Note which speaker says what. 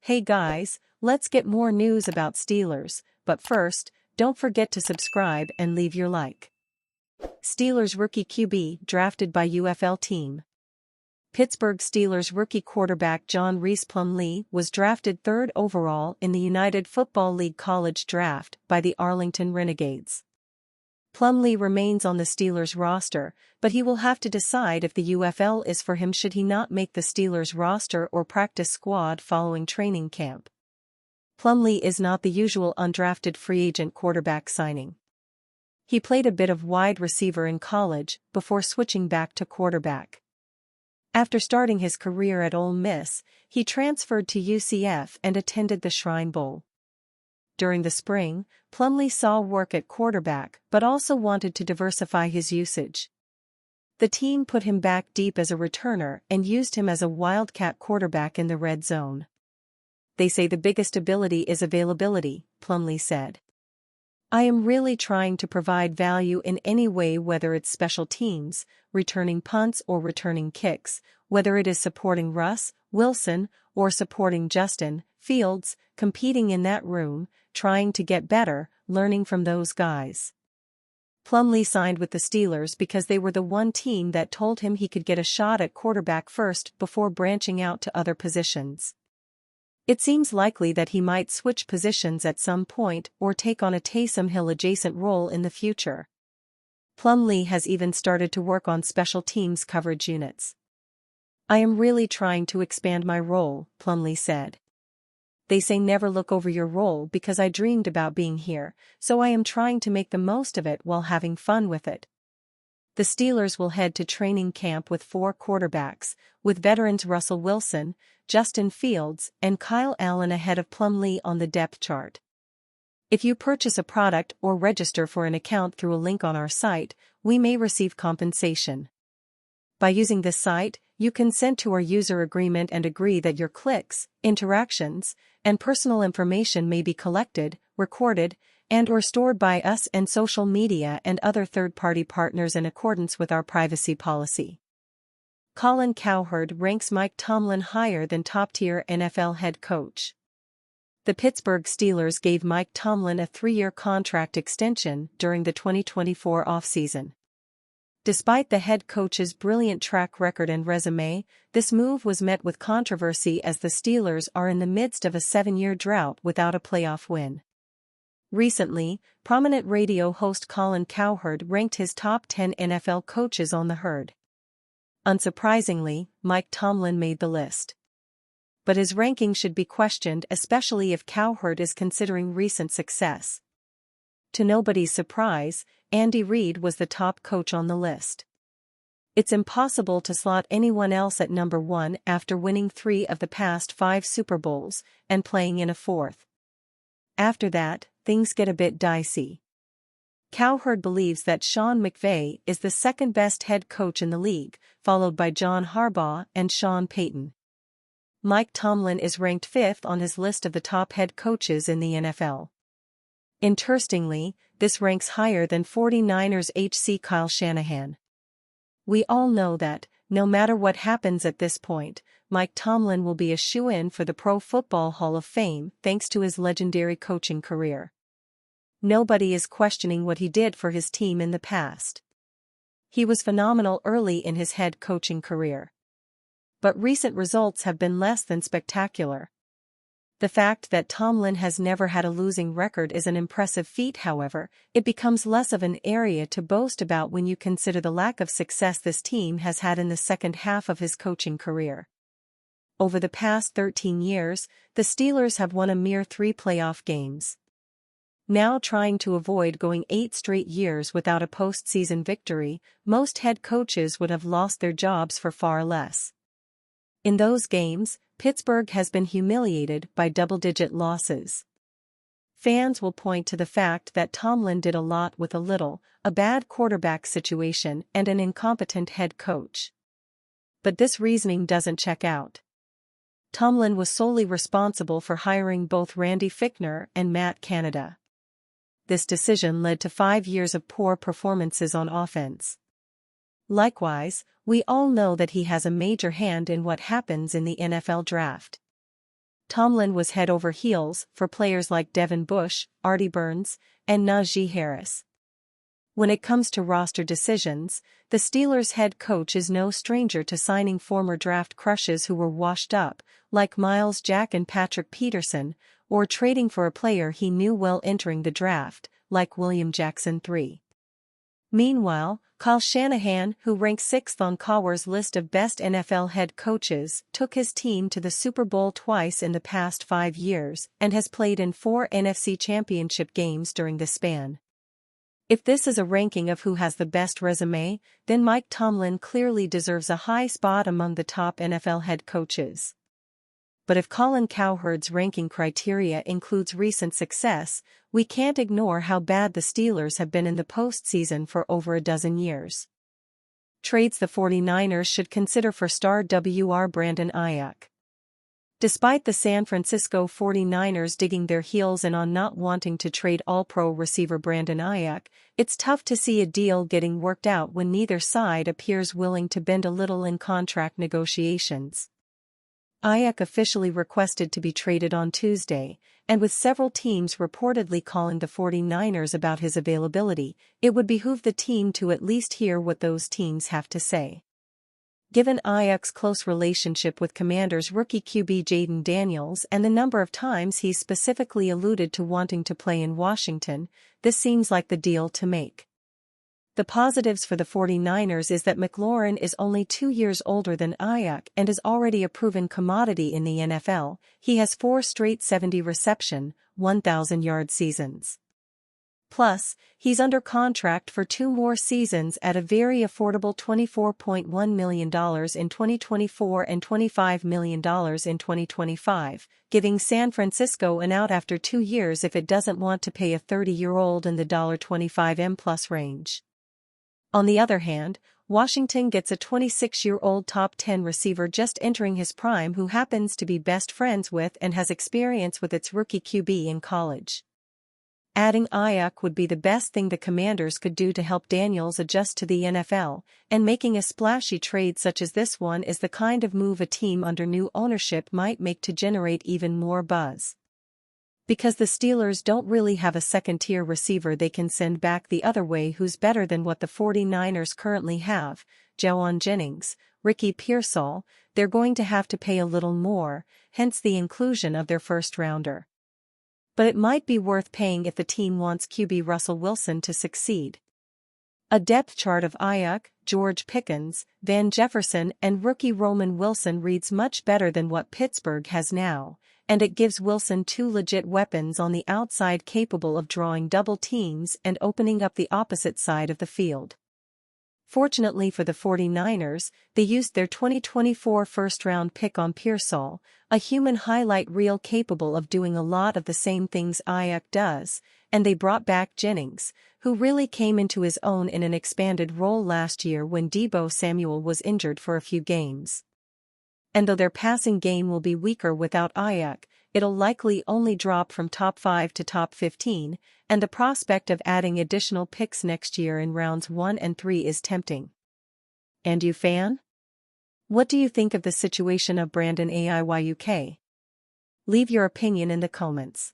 Speaker 1: Hey guys, let's get more news about Steelers, but first, don't forget to subscribe and leave your like. Steelers rookie QB drafted by UFL team. Pittsburgh Steelers rookie quarterback John Reese Plumlee was drafted 3rd overall in the United Football League college draft by the Arlington Renegades. Plumlee remains on the Steelers roster, but he will have to decide if the UFL is for him should he not make the Steelers roster or practice squad following training camp. Plumlee is not the usual undrafted free agent quarterback signing. He played a bit of wide receiver in college before switching back to quarterback. After starting his career at Ole Miss, he transferred to UCF and attended the Shrine Bowl. During the spring, Plumlee saw work at quarterback but also wanted to diversify his usage. The team put him back deep as a returner and used him as a wildcat quarterback in the red zone. They say the biggest ability is availability, Plumlee said. I am really trying to provide value in any way, whether it's special teams, returning punts or returning kicks, whether it is supporting Russ, Wilson, or supporting Justin Fields, competing in that room, trying to get better, learning from those guys. Plumlee signed with the Steelers because they were the one team that told him he could get a shot at quarterback first before branching out to other positions. It seems likely that he might switch positions at some point or take on a Taysom Hill-adjacent role in the future. Plumlee has even started to work on special teams coverage units. I am really trying to expand my role, Plumlee said. They say never look over your role because I dreamed about being here, so I am trying to make the most of it while having fun with it. The Steelers will head to training camp with 4 quarterbacks, with veterans Russell Wilson, Justin Fields, and Kyle Allen ahead of Plumlee on the depth chart. If you purchase a product or register for an account through a link on our site, we may receive compensation. By using this site, you consent to our user agreement and agree that your clicks, interactions, and personal information may be collected, recorded, and/or stored by us and social media and other third-party partners in accordance with our privacy policy. Colin Cowherd ranks Mike Tomlin higher than top-tier NFL head coach. The Pittsburgh Steelers gave Mike Tomlin a 3-year contract extension during the 2024 offseason. Despite the head coach's brilliant track record and resume, this move was met with controversy as the Steelers are in the midst of a 7-year drought without a playoff win. Recently, prominent radio host Colin Cowherd ranked his top 10 NFL coaches on the herd. Unsurprisingly, Mike Tomlin made the list. But his ranking should be questioned, especially if Cowherd is considering recent success. To nobody's surprise, Andy Reid was the top coach on the list. It's impossible to slot anyone else at number 1 after winning 3 of the past 5 Super Bowls and playing in a 4th. After that, things get a bit dicey. Cowherd believes that Sean McVay is the second-best head coach in the league, followed by John Harbaugh and Sean Payton. Mike Tomlin is ranked 5th on his list of the top head coaches in the NFL. Interestingly, this ranks higher than 49ers HC Kyle Shanahan. We all know that, no matter what happens at this point, Mike Tomlin will be a shoo-in for the Pro Football Hall of Fame thanks to his legendary coaching career. Nobody is questioning what he did for his team in the past. He was phenomenal early in his head coaching career. But recent results have been less than spectacular. The fact that Tomlin has never had a losing record is an impressive feat. However, it becomes less of an area to boast about when you consider the lack of success this team has had in the second half of his coaching career. Over the past 13 years, the Steelers have won a mere 3 playoff games. Now trying to avoid going 8 straight years without a postseason victory, most head coaches would have lost their jobs for far less. In those games, Pittsburgh has been humiliated by double-digit losses. Fans will point to the fact that Tomlin did a lot with a little, a bad quarterback situation and an incompetent head coach. But this reasoning doesn't check out. Tomlin was solely responsible for hiring both Randy Fichtner and Matt Canada. This decision led to 5 years of poor performances on offense. Likewise, we all know that he has a major hand in what happens in the NFL draft. Tomlin was head over heels for players like Devin Bush, Artie Burns, and Najee Harris. When it comes to roster decisions, the Steelers' head coach is no stranger to signing former draft crushes who were washed up, like Myles Jack and Patrick Peterson, or trading for a player he knew well entering the draft, like William Jackson III. Meanwhile, Kyle Shanahan, who ranks 6th on Cowher's list of best NFL head coaches, took his team to the Super Bowl twice in the past 5 years and has played in 4 NFC Championship games during the span. If this is a ranking of who has the best resume, then Mike Tomlin clearly deserves a high spot among the top NFL head coaches. But if Colin Cowherd's ranking criteria includes recent success, we can't ignore how bad the Steelers have been in the postseason for over a dozen years. Trades the 49ers should consider for star WR Brandon Aiyuk. Despite the San Francisco 49ers digging their heels in on not wanting to trade All-Pro receiver Brandon Aiyuk, it's tough to see a deal getting worked out when neither side appears willing to bend a little in contract negotiations. Aiyuk officially requested to be traded on Tuesday, and with several teams reportedly calling the 49ers about his availability, it would behoove the team to at least hear what those teams have to say. Given Aiyuk's close relationship with Commanders rookie QB Jayden Daniels and the number of times he's specifically alluded to wanting to play in Washington, this seems like the deal to make. The positives for the 49ers is that McLaurin is only 2 years older than Aiyuk and is already a proven commodity in the NFL. He has 4 straight 70-reception, 1,000-yard seasons. Plus, he's under contract for 2 more seasons at a very affordable $24.1 million in 2024 and $25 million in 2025, giving San Francisco an out after 2 years if it doesn't want to pay a 30-year-old in the $25 plus range. On the other hand, Washington gets a 26-year-old top 10 receiver just entering his prime who happens to be best friends with and has experience with its rookie QB in college. Adding Aiyuk would be the best thing the Commanders could do to help Daniels adjust to the NFL, and making a splashy trade such as this one is the kind of move a team under new ownership might make to generate even more buzz. Because the Steelers don't really have a second-tier receiver they can send back the other way who's better than what the 49ers currently have, Jauan Jennings, Ricky Pearsall, they're going to have to pay a little more, hence the inclusion of their first-rounder. But it might be worth paying if the team wants QB Russell Wilson to succeed. A depth chart of Aiyuk, George Pickens, Van Jefferson and rookie Roman Wilson reads much better than what Pittsburgh has now, and it gives Wilson 2 legit weapons on the outside capable of drawing double teams and opening up the opposite side of the field. Fortunately for the 49ers, they used their 2024 first-round pick on Pearsall, a human highlight reel capable of doing a lot of the same things Aiyuk does, and they brought back Jennings, who really came into his own in an expanded role last year when Deebo Samuel was injured for a few games. And though their passing game will be weaker without Aiyuk, it'll likely only drop from top 5 to top 15, and the prospect of adding additional picks next year in rounds 1 and 3 is tempting. And you fan? What do you think of the situation of Brandon Aiyuk? Leave your opinion in the comments.